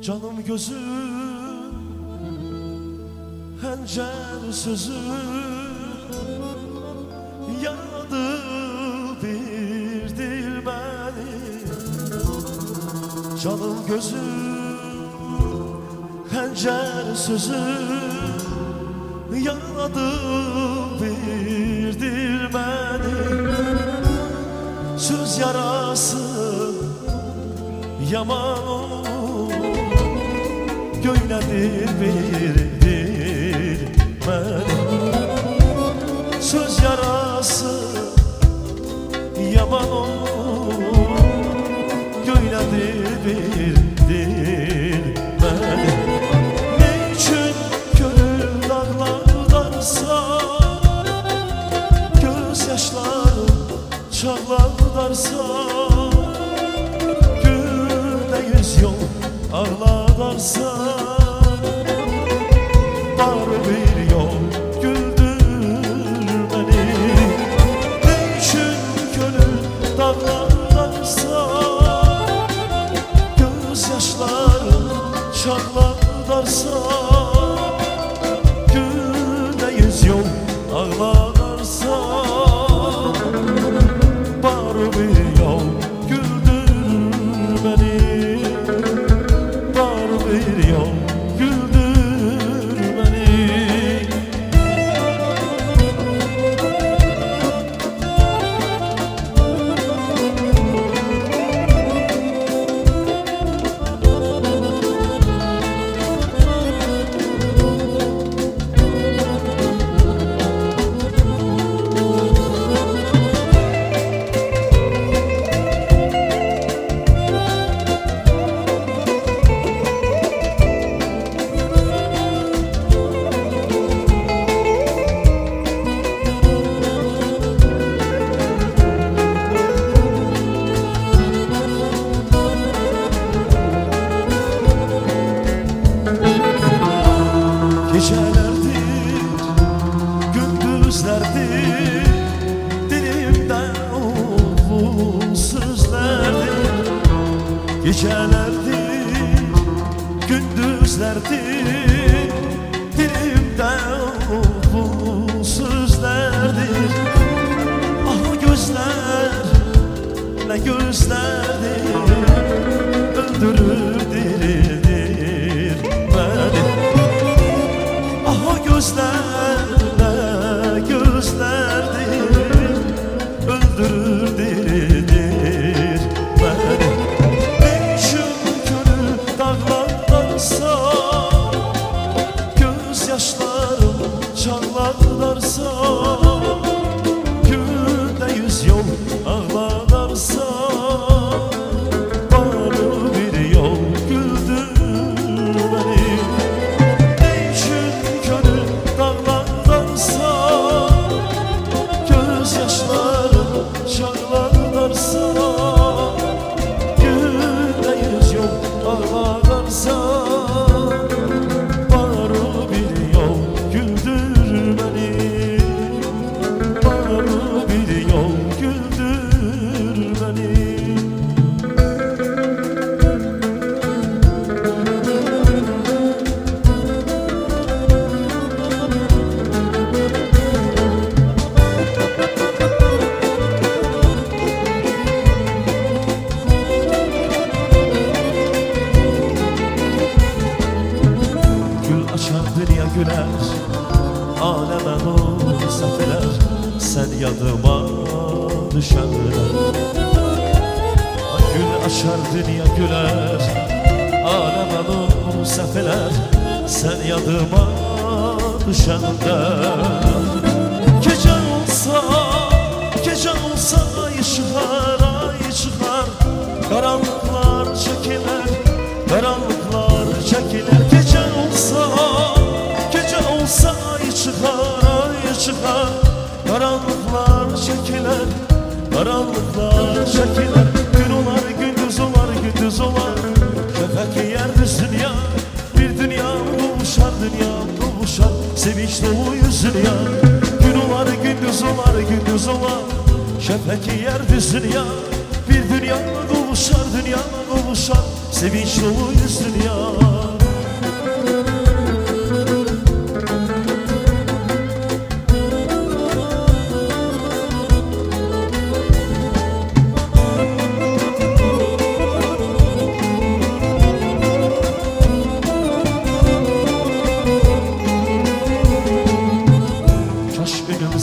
Canım gözüm, hencer sözüm yaradı bildir beni. Canım gözüm, hencer sözüm yaradı bildir beni. Söz yarası yaman göyledir bildir beni. Söz yarası yaman göyledir bildir beni. Ne için gönül dağlardarsa, gözyaşlarım çağlardarsa, günde 100 yol ağlardarsa, dar bir yol güldür beni. Ne için gönül dağlardarsa, gözyaşlarım çağlardarsa, günde 100 yol ağlardarsa, dar bir yol güldür beni. Dar bir yol güldür beni. Gecelerdir, gündüzlerdir, dilimde uzun sözlerdir. Gecelerdir, gündüzlerdir, dilimde uzun sözlerdir. Ah gözler, ne gözlerdir, öldürür diridir beni. Gözler ne gözlerdir, öldürür diridir beni. Ne için gönül dağlardarsa, gözyaşlarım çağlardarsa, günde 100 yol ağlardarsa, bana bir yol güldür beni. Gözyaşlarım çağlardarsa, günde 100 yol ağlardarsa, bana bir yol güldür beni. Bana bir yol güldür beni. Dünya güler, aleme nur sefeler, sen yadıma düşenler. Gül açar dünya güler, aleme nur sefeler, sen yadıma düşenler. Gece olsa, gece olsa ay çıkar, ay çıkar, karanlıklar çekiler, karanlıklar çekiler. Gece olsa, ay çıkar, ay çıkar, karanlıklar çekiler, karanlıklar çekiler. Gün olar, gündüz olar, gündüz olar, şefek yer dünya, bir dünya doğuşar, dünya doğuşar, sevinç dolu yüzün ya. Gün olar, gündüz olar, gündüz olar, şefek yer dünya, bir dünya doğuşar, dünya doğuşar, sevinç dolu yüz dünya.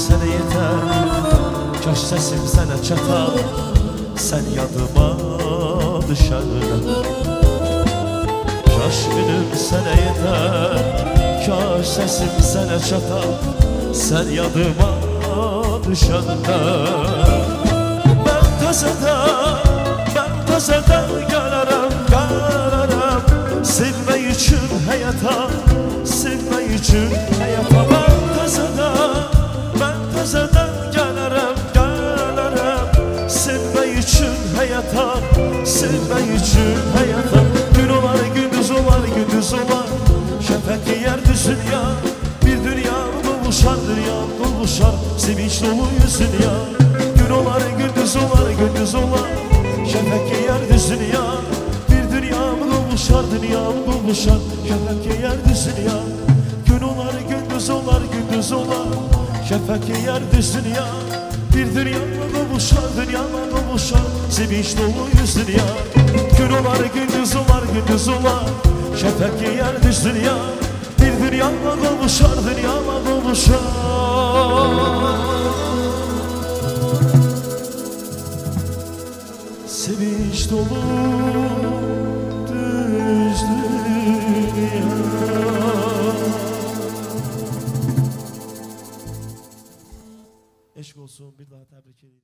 Sənə yetər, kaş səsim sənə çatar, sən yadıma düşəndən. Kaş günüm sənə yetər, kaş səsim sənə çatar, sən yadıma düşəndən. Mən təzədən gələrəm, sevmək üçün həyata, sevmək üçün həyata. Mən təzədən gələrəm, sevmək üçün həyata, sevmək üçün həyata. Gün olar, gündüz olar, gündüz olar, şəfəq yeyər düzünya. Bir dünya qovuşar, dünyam qovuşar, sevinç dolu yüz dünya. Gün olar, gündüz olar, gündüz olar, şəfəq yeyər düzünya. Bir dünya qovuşar, dünyam qovuşar, şəfəq yeyər düzünya. Gün olar, gündüz olar, gündüz olar, şəfəq yeyər düzünya. Bir dünyama qovuşar, dünyama qovuşar, sevinç dolu yüz dünya. Gün olar, gündüz olar, gündüz olar, şəfəq yeyər düzünya. Bir dünyama qovuşar, dünyama qovuşar, sevinç dolu düz dünya. Eşk olsun, bir daha tebrik ederim.